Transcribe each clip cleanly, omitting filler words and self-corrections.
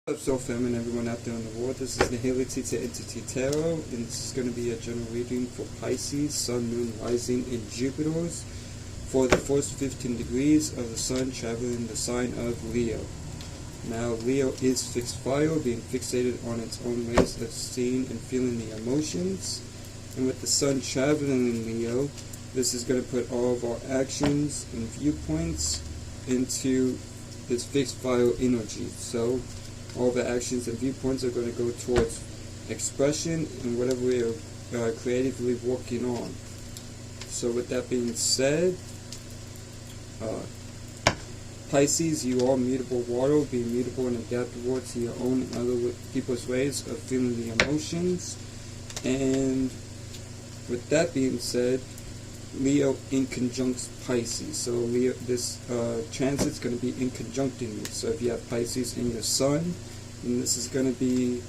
What's up, family, everyone out there in the world? This is Nihility to Entity Tarot, and this is going to be a general reading for Pisces, Sun, Moon, Rising, and Jupiters for the first 15 degrees of the Sun traveling the sign of Leo. Now, Leo is fixed fire, being fixated on its own ways of seeing and feeling the emotions. And with the Sun traveling in Leo, this is going to put all of our actions and viewpoints into this fixed fire energy. So all the actions and viewpoints are going to go towards expression and whatever we are creatively working on. So with that being said, Pisces, you are mutable water, being mutable and adaptable to your own and other people's ways of feeling the emotions. And with that being said, Leo in conjunct Pisces. So Leo, this transit is going to be in conjuncting you. So if you have Pisces in your Sun, then this is going to be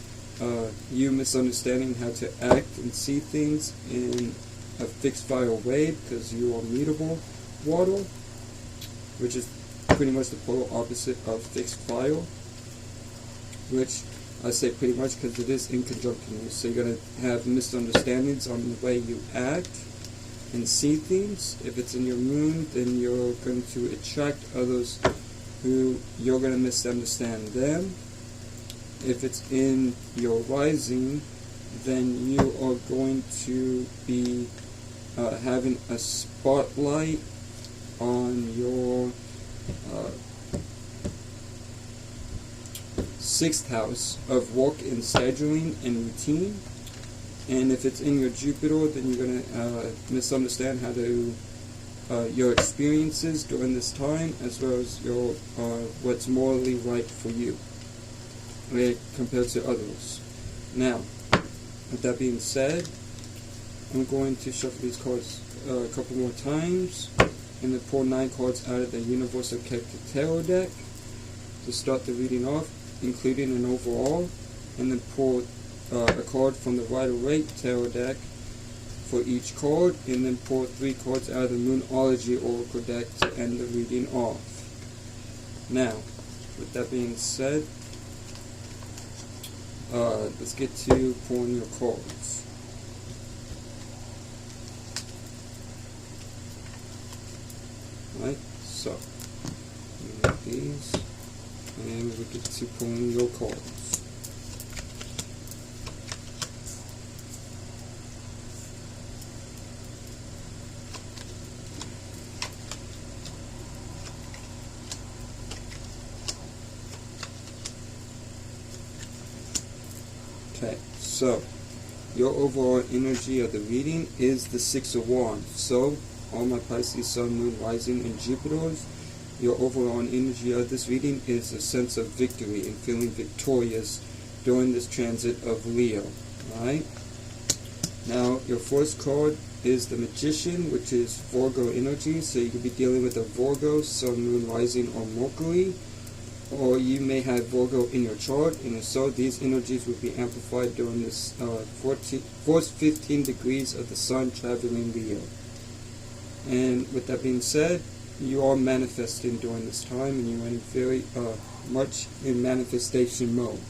you misunderstanding how to act and see things in a fixed fire way, because you are mutable water, which is pretty much the polar opposite of fixed fire, which I say pretty much because it is in conjuncting you. So you're going to have misunderstandings on the way you act and see things. If it's in your moon, then you're going to attract others who you're going to misunderstand them. If it's in your rising, then you are going to be having a spotlight on your 6th house of work and scheduling and routine. And if it's in your Jupiter, then you're going to misunderstand how to your experiences during this time, as well as your what's morally right for you, right, compared to others. Now, with that being said, I'm going to shuffle these cards a couple more times, and then pull 9 cards out of the Universal Celtic Tarot deck to start the reading off, including an overall, and then pull a card from the Waite Tarot deck for each card, and then pull 3 cards out of the Moonology Oracle deck to end the reading off. Now, with that being said, let's get to pulling your cards. Right, so we have these, and we get to pulling your cards. Okay, so your overall energy of the reading is the 6 of Wands. So, all my Pisces, Sun, Moon, Rising, and Jupiters, your overall energy of this reading is a sense of victory and feeling victorious during this transit of Leo. Alright? Now, your first card is the Magician, which is Virgo energy. So you could be dealing with a Virgo, Sun, Moon, Rising, or Mercury. Or you may have Virgo in your chart, and if so, these energies will be amplified during this first 15 degrees of the Sun traveling Leo. And with that being said, you are manifesting during this time, and you're in very much in manifestation mode.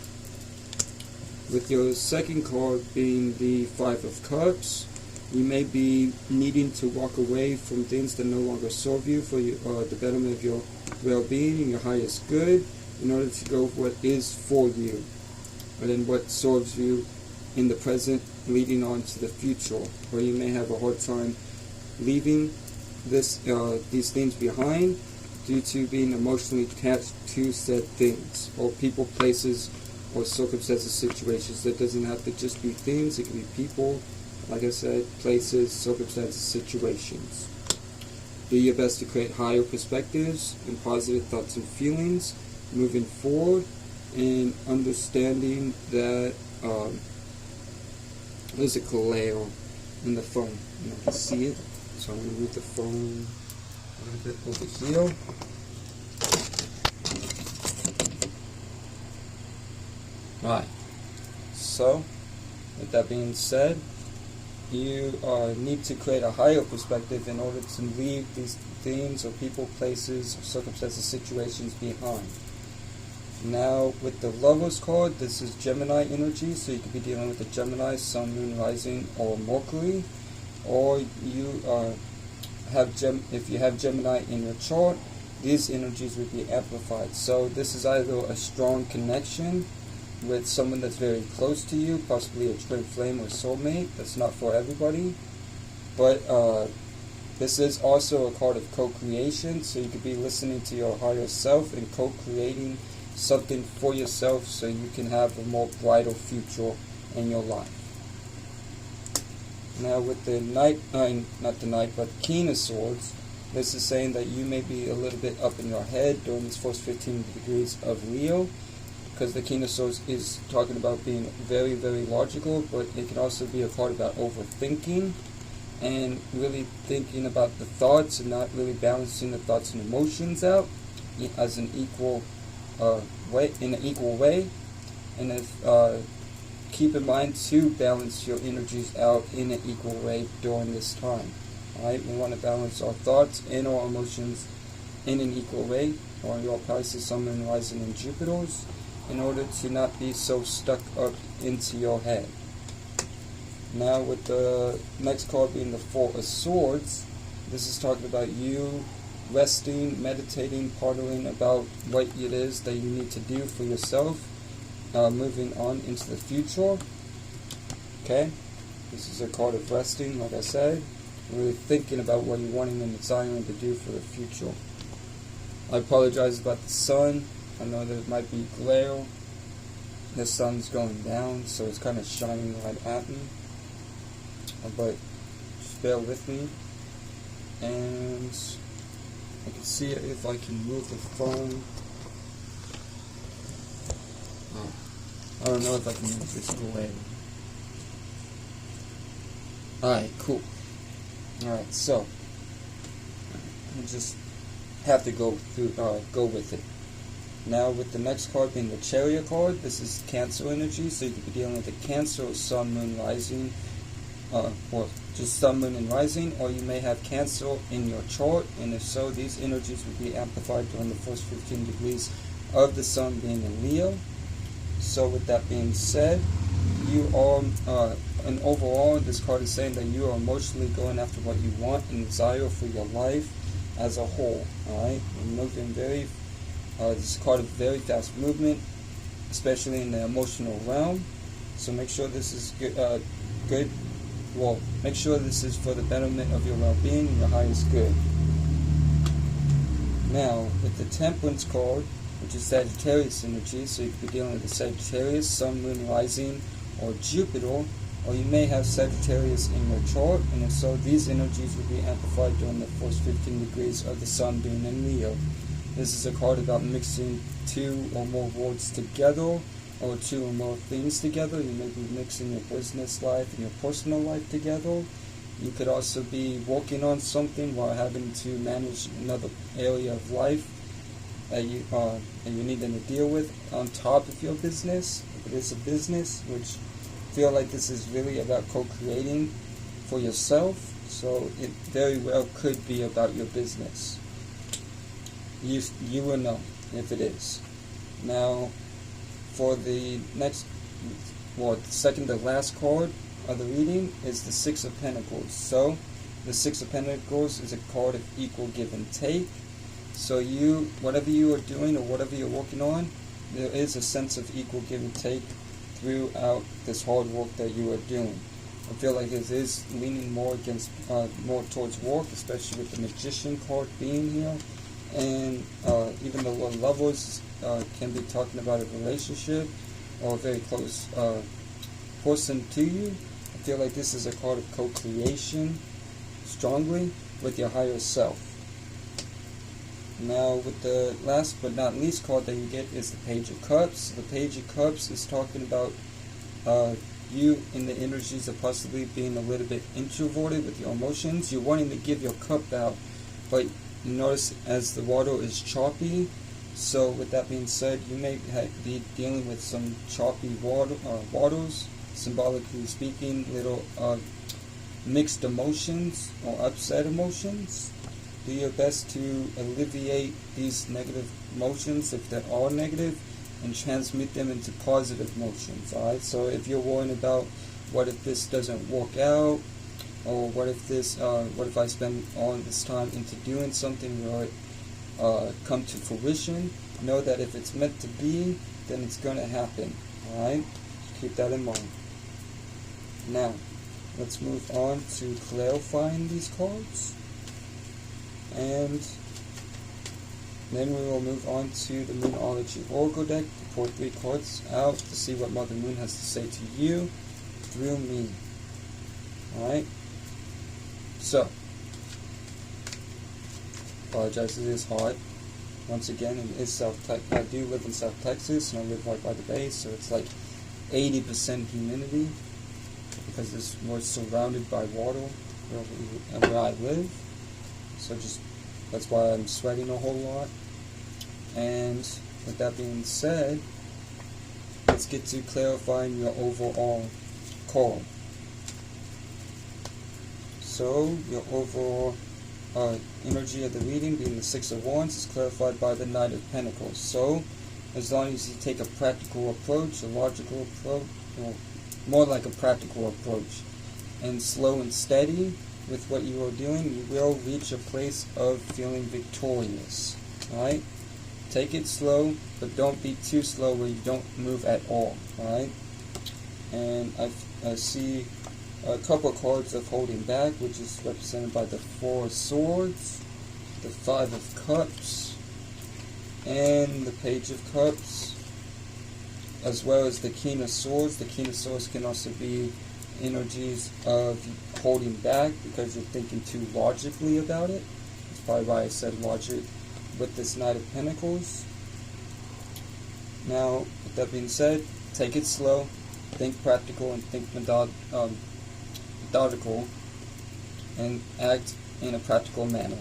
With your second card being the 5 of Cups, you may be needing to walk away from things that no longer serve you for the betterment of your well-being and your highest good, in order to go with what is for you, and then what serves you in the present, leading on to the future. Or you may have a hard time leaving these things behind due to being emotionally attached to said things, or people, places, or circumstances, situations. That doesn't have to just be things, it can be people, like I said, places, circumstances, situations. Do your best to create higher perspectives and positive thoughts and feelings moving forward, and understanding that there's a glare in the phone. You can see it, so I'm going to move the phone a little bit over here. Right, so with that being said, you need to create a higher perspective in order to leave these things or people, places, or circumstances, situations behind. Now with the Lovers card, this is Gemini energy, so you could be dealing with the Gemini, Sun, Moon, Rising, or Mercury. Or you if you have Gemini in your chart, these energies would be amplified. So this is either a strong connection with someone that's very close to you, possibly a twin flame or soulmate. That's not for everybody. But this is also a card of co-creation, so you could be listening to your higher self and co-creating something for yourself so you can have a more brighter future in your life. Now with the Knight, not the Knight, but King of Swords, this is saying that you may be a little bit up in your head during these first 15 degrees of Leo, because the King of Swords is talking about being very, very logical, but it can also be a card about overthinking and really thinking about the thoughts and not really balancing the thoughts and emotions out as an equal way, in an equal way. And if keep in mind to balance your energies out in an equal way during this time. Alright, we want to balance our thoughts and our emotions in an equal way, or your Pisces, Sun, Moon, Rising, and Jupiter's, in order to not be so stuck up into your head. Now with the next card being the Four of Swords, this is talking about you resting, meditating, pondering about what it is that you need to do for yourself, moving on into the future. Okay, this is a card of resting, like I said, really thinking about what you're wanting and desiring to do for the future. I apologize about the sun. I know there might be glare. The sun's going down, so it's kind of shining right at me. But just bear with me. And I can see if I can move the phone. I don't know if I can move this away. Alright, cool. Alright, so I just have to go with it. Now with the next card being the Chariot card, this is Cancer energy, so you could be dealing with the Cancer, Sun, Moon, Rising, or just Sun, Moon, and Rising, or you may have Cancer in your chart, and if so, these energies will be amplified during the first 15 degrees of the Sun being in Leo. So with that being said, you are, and overall, this card is saying that you are emotionally going after what you want and desire for your life as a whole. Alright, you're moving very, this is a card of very fast movement, especially in the emotional realm. So make sure this is good. Well, make sure this is for the betterment of your well-being and your highest good. Now, with the Temperance card, which is Sagittarius energy, so you could be dealing with the Sagittarius, Sun, Moon, Rising, or Jupiter, or you may have Sagittarius in your chart, and if so, these energies will be amplified during the first 15 degrees of the Sun being in Leo. This is a card about mixing two or more words together, or two or more things together. You may be mixing your business life and your personal life together. You could also be working on something while having to manage another area of life that you needing to deal with on top of your business. If it is a business, which I feel like this is really about co-creating for yourself, so it very well could be about your business. You will know if it is. Now, for the next, well, the second to last card of the reading is the Six of Pentacles. So, the Six of Pentacles is a card of equal give and take. So you, whatever you are doing or whatever you're working on, there is a sense of equal give and take throughout this hard work that you are doing. I feel like it is leaning more against, more towards work, especially with the Magician card being here. And even the Lovers can be talking about a relationship or a very close person to you. I feel like this is a card of co-creation strongly with your higher self. Now with the last but not least card that you get is the Page of Cups. The Page of Cups is talking about you in the energies of possibly being a little bit introverted with your emotions. You're wanting to give your cup out, but you notice as the water is choppy. So with that being said, you may be dealing with some choppy waters, symbolically speaking, little mixed emotions or upset emotions. Do your best to alleviate these negative emotions if they are negative, and transmute them into positive emotions. Alright, so if you're worrying about what if this doesn't work out, or what if I spend all this time into doing something where it come to fruition, know that if it's meant to be, then it's going to happen. Alright, keep that in mind. Now, let's move on to clarifying these cards, and then we will move on to the Moonology Oracle deck to pull 3 cards out to see what Mother Moon has to say to you through me. Alright? So, apologize, it is hot. Once again, it is I do live in South Texas, and I live right by the bay, so it's like 80% humidity, because we're surrounded by water where I live. So that's why I'm sweating a whole lot. And with that being said, let's get to clarifying your overall card. So your overall energy of the reading, being the Six of Wands, is clarified by the Knight of Pentacles. So as long as you take a practical approach, a logical approach, or more like a practical approach, and slow and steady with what you are doing, you will reach a place of feeling victorious. Alright? Take it slow, but don't be too slow where you don't move at all. Alright? And I see a couple of cards of holding back, which is represented by the Four of Swords, the Five of Cups, and the Page of Cups, as well as the King of Swords. The King of Swords can also be energies of holding back because you're thinking too logically about it. That's probably why I said logic with this Knight of Pentacles. Now, with that being said, take it slow, think practical, and think methodical, and act in a practical manner,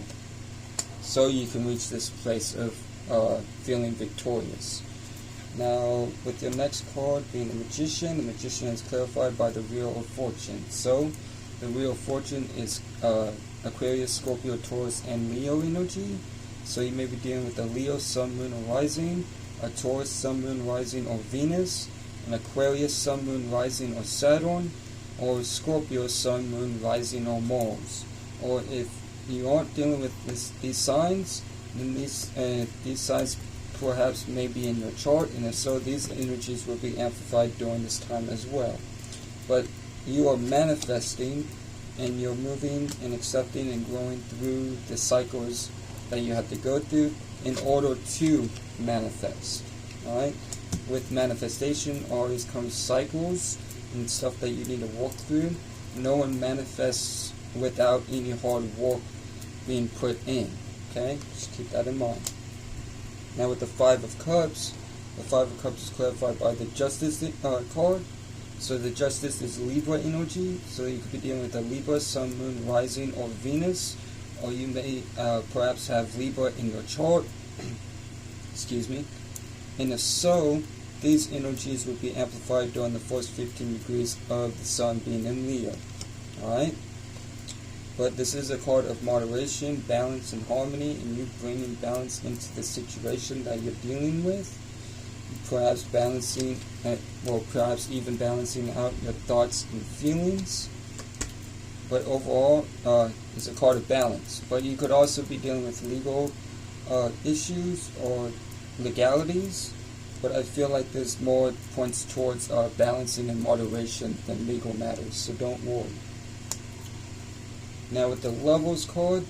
so you can reach this place of feeling victorious. Now, with your next card being the Magician is clarified by the Wheel of Fortune. So, the Wheel of Fortune is Aquarius, Scorpio, Taurus, and Leo energy. So you may be dealing with a Leo, Sun, Moon, or Rising, a Taurus, Sun, Moon, Rising, or Venus, an Aquarius, Sun, Moon, Rising, or Saturn, or Scorpio, Sun, Moon, Rising, or Mars. Or if you aren't dealing with these signs, then these signs perhaps may be in your chart, and if so, these energies will be amplified during this time as well. But you are manifesting, and you're moving and accepting and growing through the cycles that you have to go through in order to manifest. Alright? With manifestation always comes cycles and stuff that you need to walk through. No one manifests without any hard work being put in. Okay? Just keep that in mind. Now with the Five of Cups is clarified by the Justice card. So the Justice is Libra energy. So you could be dealing with a Libra, Sun, Moon, Rising, or Venus. Or you may perhaps have Libra in your chart. Excuse me. And if so, these energies will be amplified during the first 15 degrees of the Sun being in Leo. Alright? But this is a card of moderation, balance, and harmony, and you bringing balance into the situation that you're dealing with. Perhaps balancing, perhaps even balancing out your thoughts and feelings. But overall, it's a card of balance. But you could also be dealing with legal issues or legalities. But I feel like there's more points towards balancing and moderation than legal matters, so don't worry. Now with the Lovers card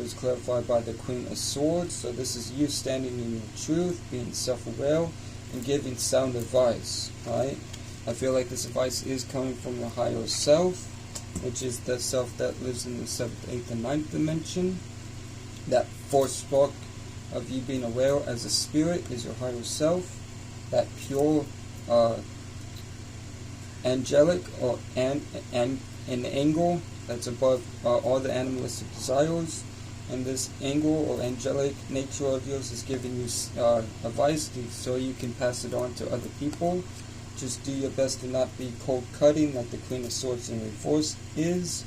is clarified by the Queen of Swords. So this is you standing in your truth, being self-aware, and giving sound advice. Right? I feel like this advice is coming from your higher self, which is the self that lives in the 7th, 8th, and 9th dimension. That fourth spark of you being aware as a spirit is your higher self. That pure angelic or an angle that's above all the animalistic desires, and this angle or angelic nature of yours is giving you advice so you can pass it on to other people. Just do your best to not be cold-cutting like the Queen of Swords in reverse is,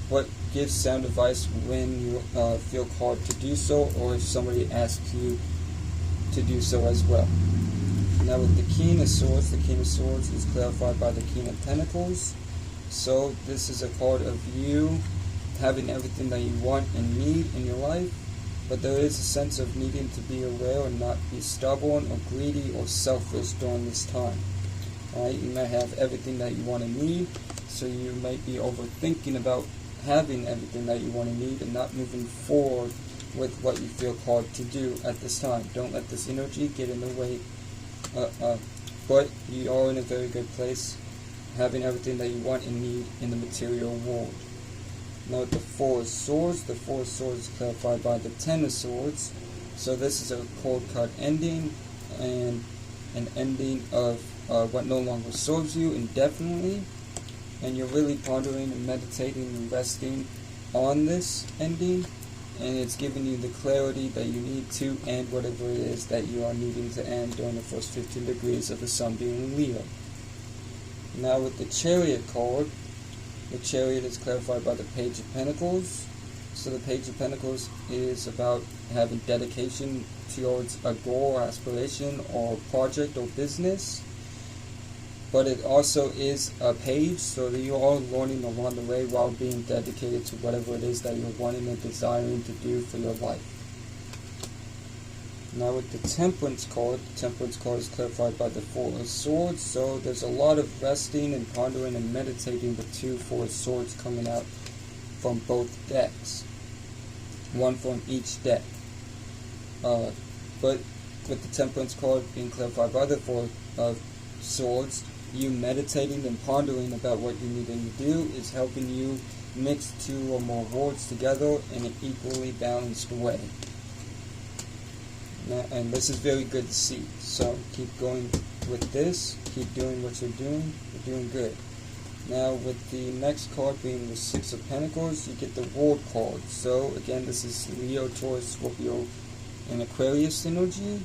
but give sound advice when you feel called to do so, or if somebody asks you to do so as well. Now with the King of Swords is clarified by the King of Pentacles. So this is a card of you having everything that you want and need in your life, but there is a sense of needing to be aware and not be stubborn or greedy or selfish during this time. Alright, you might have everything that you want and need, so you might be overthinking about having everything that you want and need and not moving forward with what you feel called to do at this time. Don't let this energy get in the way. But you are in a very good place, having everything that you want and need in the material world. Now with the Four of Swords is clarified by the Ten of Swords. So this is a cold cut ending, and an ending of what no longer serves you indefinitely. And you're really pondering and meditating and resting on this ending, and it's giving you the clarity that you need to end whatever it is that you are needing to end during the first 15 degrees of the Sun being in Leo. Now with the Chariot card, the Chariot is clarified by the Page of Pentacles. So the Page of Pentacles is about having dedication towards a goal or aspiration or project or business. But it also is a page, so that you are learning along the way while being dedicated to whatever it is that you're wanting and desiring to do for your life. Now with the Temperance card is clarified by the Four of Swords. So there's a lot of resting and pondering and meditating with two Four of Swords coming out from both decks. One from each deck. But with the Temperance card being clarified by the Four of Swords, you meditating and pondering about what you need to do is helping you mix two or more words together in an equally balanced way. Now, and this is very good to see. So keep going with this. Keep doing what you're doing. You're doing good. Now with the next card being the Six of Pentacles, you get the World card. So again, this is Leo, Taurus, Scorpio, and Aquarius energy.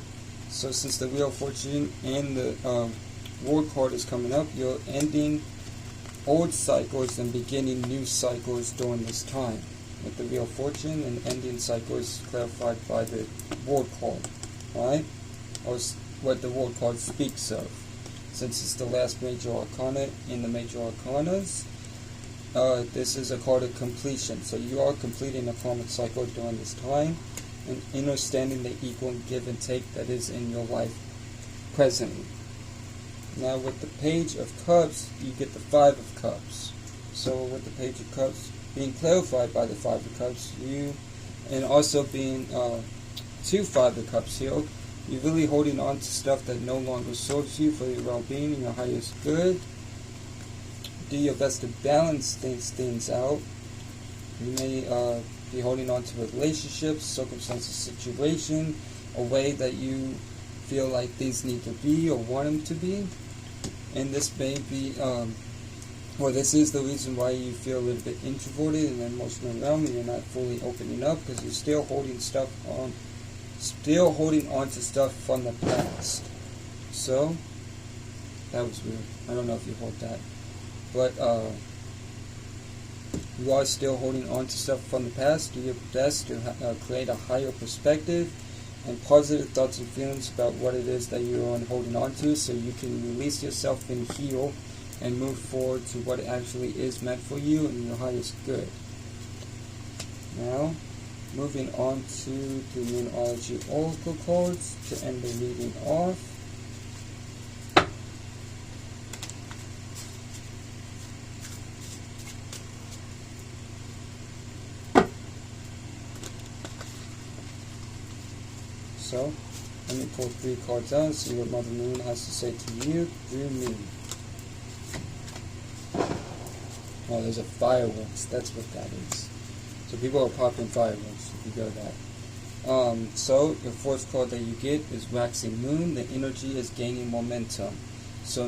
So since the Wheel of Fortune and the World card is coming up, you're ending old cycles and beginning new cycles during this time. With the Wheel of Fortune and ending cycles clarified by the World card, right? Or what the World card speaks of. Since it's the last major arcana in the major arcanas, this is a card of completion. So you are completing a karmic cycle during this time and understanding the equal give and take that is in your life presently. Now with the Page of Cups, you get the Five of Cups. So with the Page of Cups being clarified by the Five of Cups, and also being two Five of Cups here, you're really holding on to stuff that no longer serves you for your well-being and your highest good. Do your best to balance things out. You may be holding on to relationships, circumstances, situation, a way that you feel like things need to be or want them to be. And this may be, this is the reason why you feel a little bit introverted in the emotional realm and you're not fully opening up, because you're still holding on to stuff from the past. So, that was weird. I don't know if you heard that. But, you are still holding on to stuff from the past. Do your best to create a higher perspective and positive thoughts and feelings about what it is that you're holding on to, so you can release yourself and heal and move forward to what actually is meant for you and your highest good. Now, moving on to the Moonology Oracle cards to end the reading off. So, let me pull 3 cards out and see what Mother Moon has to say to you through me. Oh, there's a fireworks. That's what that is. So people are popping fireworks if you go that. So, your first card that you get is Waxing Moon. The energy is gaining momentum. So,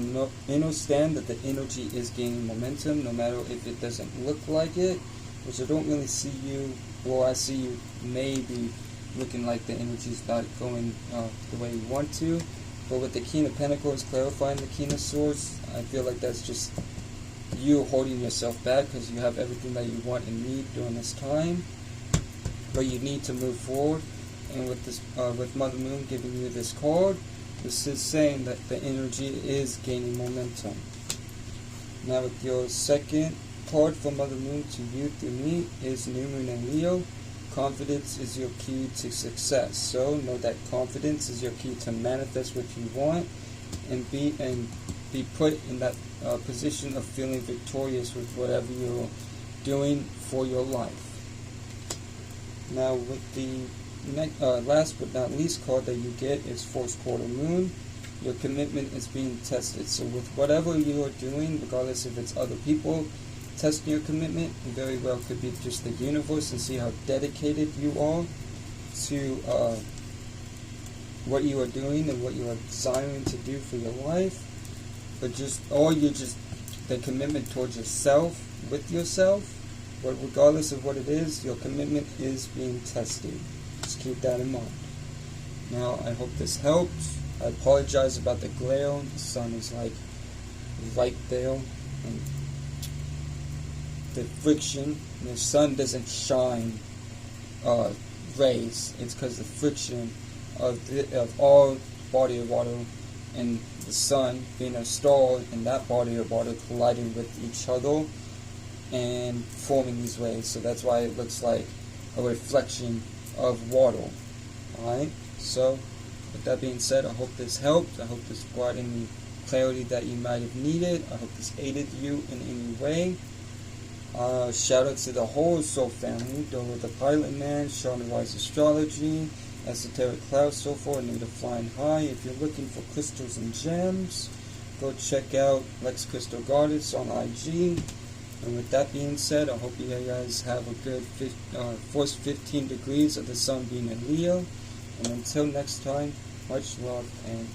understand that the energy is gaining momentum no matter if it doesn't look like it, which I don't really see you, or I see you maybe looking like the energy's not going the way you want to. But with the King of Pentacles clarifying the King of Swords, I feel like that's just you holding yourself back because you have everything that you want and need during this time. But you need to move forward. And with this, with Mother Moon giving you this card, This is saying that the energy is gaining momentum. Now with your second card from Mother Moon to you through me is New Moon and Leo. Confidence is your key to success. So know that confidence is your key to manifest what you want and be put in that position of feeling victorious with whatever you're doing for your life. Now with the last but not least card that you get is Fourth Quarter Moon. Your commitment is being tested. So with whatever you are doing, regardless if it's other people testing your commitment, it very well could be just the universe and see how dedicated you are to what you are doing and what you are desiring to do for your life. But the commitment towards yourself, with yourself. But regardless of what it is, your commitment is being tested. Just keep that in mind. Now, I hope this helps. I apologize about the glare. The sun is like right there, and the friction. The sun doesn't shine rays. It's because the friction of all body of water and the sun being a star and that body of water colliding with each other and forming these waves. So that's why it looks like a reflection of water. Alright, so with that being said, I hope this helped. I hope this brought any clarity that you might have needed. I hope this aided you in any way. Shout out to the whole Soul family, Dora the Pilot Man, Shaman Wise Astrology, Esoteric Cloud, so far, Native Flying High. If you're looking for crystals and gems, go check out Lex Crystal Goddess on IG. And with that being said, I hope you guys have a good first 15 degrees of the sun being in Leo. And until next time, much love and